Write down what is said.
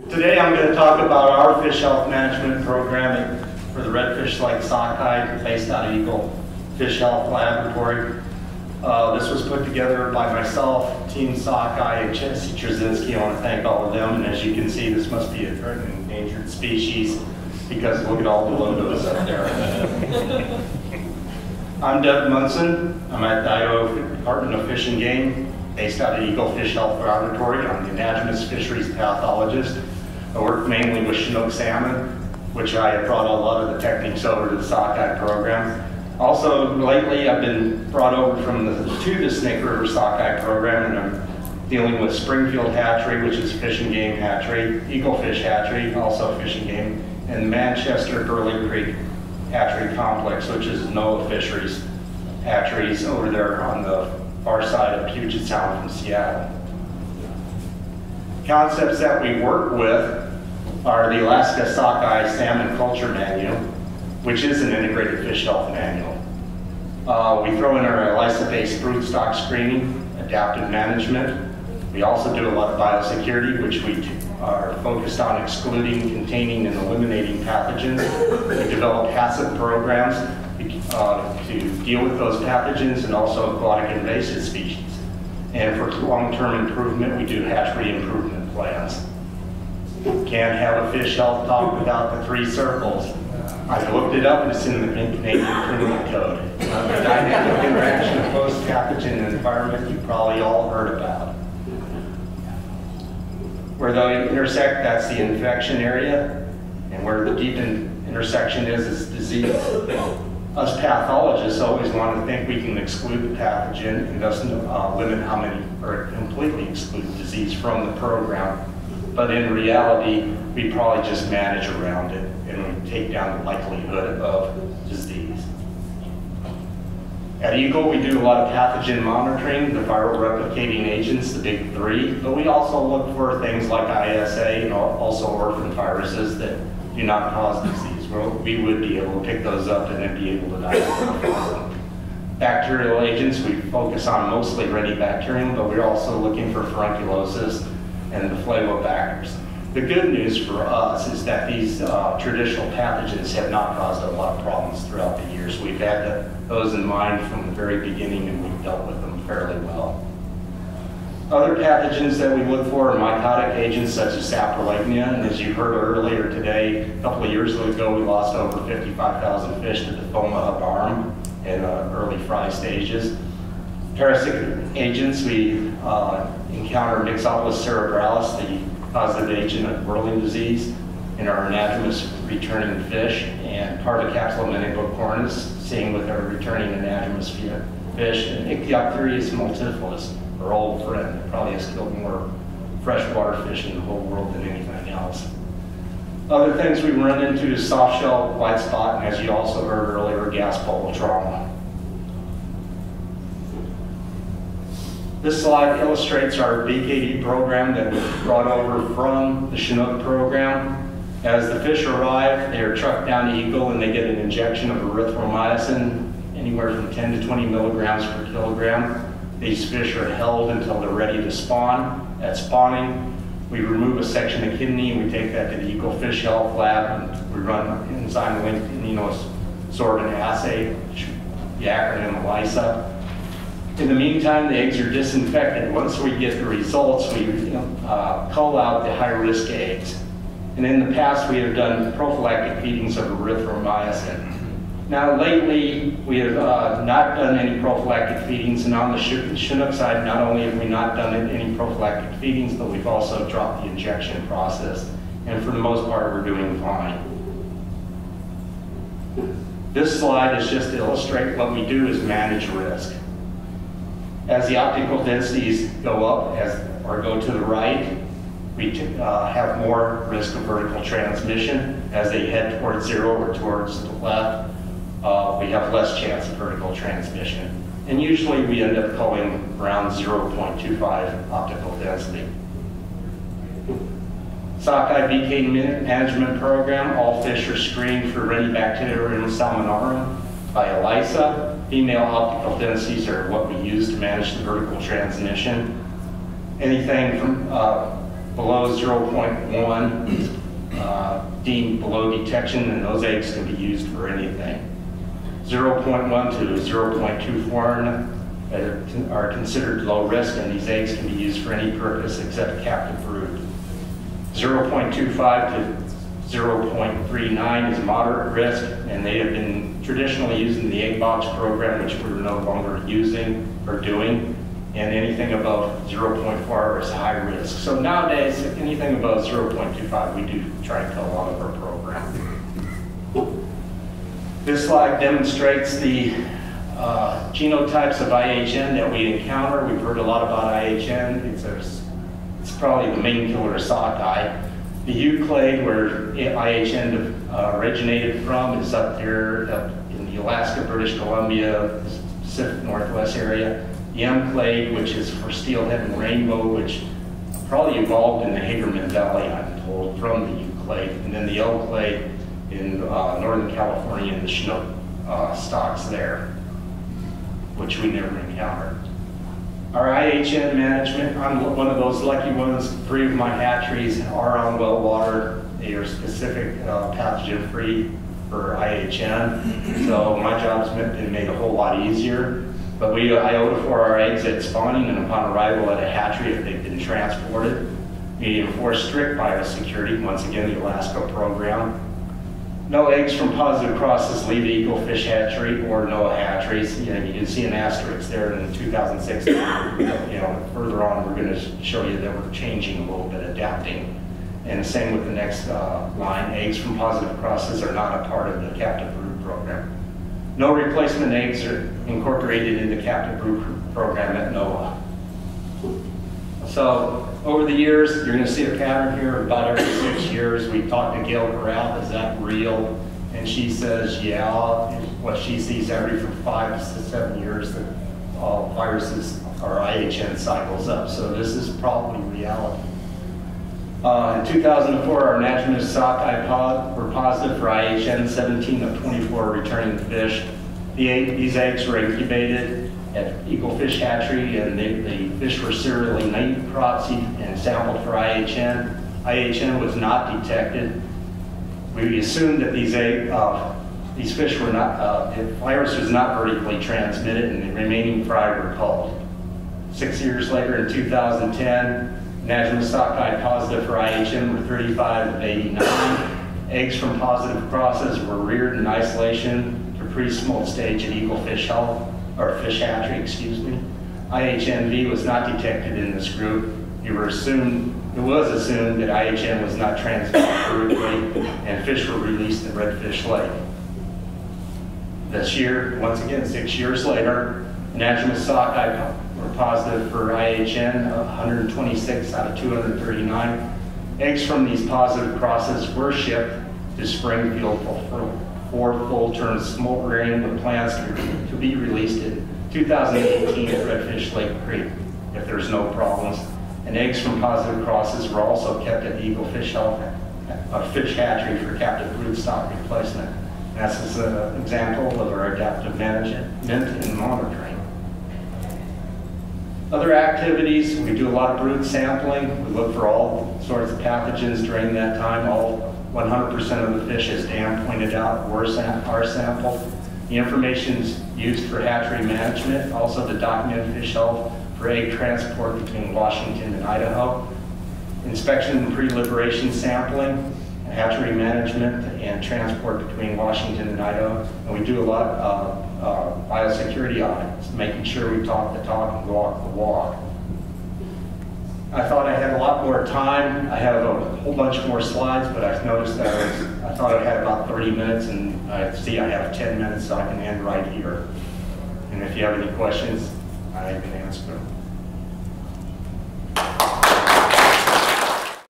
Today I'm going to talk about our fish health management program for the redfish like sockeye based out of Eagle Fish Health Laboratory. This was put together by myself, Team Sockeye, and Jesse Trzynski. I want to thank all of them. And as you can see, this must be a threatened and endangered species because look at all the logos up there. I'm Doug Munson. I'm at the Idaho Department of Fish and Game, based out of Eagle Fish Health Laboratory. I'm the anadromous fisheries pathologist. I work mainly with Chinook salmon, which I have brought a lot of the techniques over to the sockeye program. Also, lately I've been brought over to the Snake River sockeye program, and I'm dealing with Springfield Hatchery, which is Fish and Game Hatchery, Eagle Fish Hatchery, also Fish and Game, and Manchester Burley Creek Hatchery Complex, which is NOAA Fisheries Hatcheries over there on the far side of Puget Sound from Seattle. Concepts that we work with are the Alaska Sockeye Salmon Culture Manual, which is an integrated fish health manual. We throw in our ELISA-based broodstock screening, adaptive management. We also do a lot of biosecurity, which we are focused on excluding, containing, and eliminating pathogens. We develop HACCP programs to deal with those pathogens and also aquatic invasive species. And for long-term improvement, we do hatchery improvement plans. Can't have a fish health talk without the 3 circles. I looked it up and it's in the Canadian Criminal Code. The dynamic interaction of post-pathogen environment you probably all heard about. Where they intersect, that's the infection area, and where the deep intersection is disease. Us pathologists always want to think we can exclude the pathogen and thus limit how many, or completely exclude disease from the program. But in reality, we probably just manage around it and we take down the likelihood of disease. At Eagle, we do a lot of pathogen monitoring, the viral replicating agents, the big 3, but we also look for things like ISA and also orphan viruses that do not cause disease. We would be able to pick those up and then be able to diagnose them. Bacterial agents, we focus on mostly Redibacterium, but we're also looking for furunculosis and the Flavobacters. The good news for us is that these traditional pathogens have not caused a lot of problems throughout the years. We've had those in mind from the very beginning and we've dealt with them fairly well. Other pathogens that we look for are mycotic agents such as Saprolegnia, and as you heard earlier today, a couple of years ago we lost over 55,000 fish to the Fomaha barm in early fry stages. Parasitic agents, we encounter Mixopolis cerebralis, the causative agent of whirling disease, in our anadromous returning fish, and Carbocapsula meningocornis, same with our returning anadromous fish, and Ichthyopteris multifilus, our old friend, that probably has killed more freshwater fish in the whole world than anything else. Other things we run into is soft shell white spot, and as you also heard earlier, gas bubble trauma. This slide illustrates our BKD program that was brought over from the Chinook program. As the fish arrive, they are trucked down to Eagle and they get an injection of erythromycin, anywhere from 10 to 20 milligrams per kilogram. These fish are held until they're ready to spawn. At spawning, we remove a section of kidney and we take that to the Eagle Fish Health Lab and we run enzyme-linked immunosorbent assay, the acronym ELISA. In the meantime, the eggs are disinfected. Once we get the results, we cull out the high-risk eggs. And in the past, we have done prophylactic feedings of erythromycin. Now, lately, we have not done any prophylactic feedings, and on the Chinook side, not only have we not done any prophylactic feedings, but we've also dropped the injection process. And for the most part, we're doing fine. This slide is just to illustrate what we do is manage risk. As the optical densities go up or go to the right, we have more risk of vertical transmission. As they head towards 0 or towards the left, we have less chance of vertical transmission. And usually we end up culling around 0.25 optical density. Sockeye BK management program, all fish are screened for Redibacterium salmonarum by ELISA. Female optical densities are what we use to manage the vertical transmission. Anything from below 0.1 is deemed below detection, and those eggs can be used for anything. 0.1 to 0.24 are considered low risk, and these eggs can be used for any purpose except captive brood. 0.25 to 0.39 is moderate risk, and they have been traditionally used in the egg box program, which we're no longer using or doing. And anything above 0.4 is high risk. So nowadays, anything above 0.25, we do try to kill a lot of our program. This slide demonstrates the genotypes of IHN that we encounter. We've heard a lot about IHN. It's probably the main killer of sockeye. The Euclade, where IHN originated from, is up there in the Alaska, British Columbia, Pacific Northwest area. The M-clade, which is for steelhead and rainbow, which probably evolved in the Hagerman Valley, I'm told, from the Euclade. And then the L-clade in Northern California and the Chinook stocks there, which we never encountered. Our IHN management, I'm one of those lucky ones. 3 of my hatcheries are on well water. They are specific pathogen-free for IHN. So my job's been made a whole lot easier. But we iodophore our eggs at spawning and upon arrival at a hatchery if they've been transported. We enforce strict biosecurity, once again, the Alaska program. No eggs from positive crosses leave the Eagle Fish Hatchery or NOAA hatcheries. You can see an asterisk there in 2016. Further on, we're going to show you that we're changing a little bit, adapting. And same with the next line, eggs from positive crosses are not a part of the captive brood program. No replacement eggs are incorporated in the captive brood program at NOAA. So over the years, you're going to see a pattern here. About every 6 years, we talk to Gail Corral, is that real? And she says, yeah. What she sees every from 5 to 7 years, that all viruses or IHN cycles up. So this is probably reality. In 2004, our National sockeye were positive for IHN, 17 of 24 returning fish. These eggs were incubated at Eagle Fish Hatchery, and the fish were serially necropsied and sampled for IHN. IHN was not detected. We assumed that these fish were not, the virus was not vertically transmitted, and the remaining fry were culled. 6 years later, in 2010, National sockeye positive for IHN were 35 of 89. Eggs from positive crosses were reared in isolation to pre-smolt stage at Eagle Fish Health, or Fish Hatchery, excuse me. IHNV was not detected in this group. It was assumed that IHN was not transmitted vertically, and fish were released in Redfish Lake. This year, once again, 6 years later, National sockeye were positive for IHN, 126 out of 239. Eggs from these positive crosses were shipped to Springfield for full-term smolt rearing, with plans to be released in 2018 at Redfish Lake Creek if there's no problems. And eggs from positive crosses were also kept at the Eagle Fish Health Fish Hatchery for captive broodstock replacement. And that's an example of our adaptive management and monitoring. Other activities, we do a lot of brood sampling. We look for all sorts of pathogens during that time. All 100% of the fish, as Dan pointed out, are sampled. The information is used for hatchery management, also to document fish health for egg transport between Washington and Idaho. Inspection and pre-liberation sampling, hatchery management, and transport between Washington and Idaho. And we do a lot of biosecurity audits, making sure we talk the talk and walk the walk. I thought I had a lot more time. I have a whole bunch more slides, but I've noticed that I thought I had about 30 minutes, and I see I have 10 minutes, so I can end right here. And if you have any questions, I can answer them.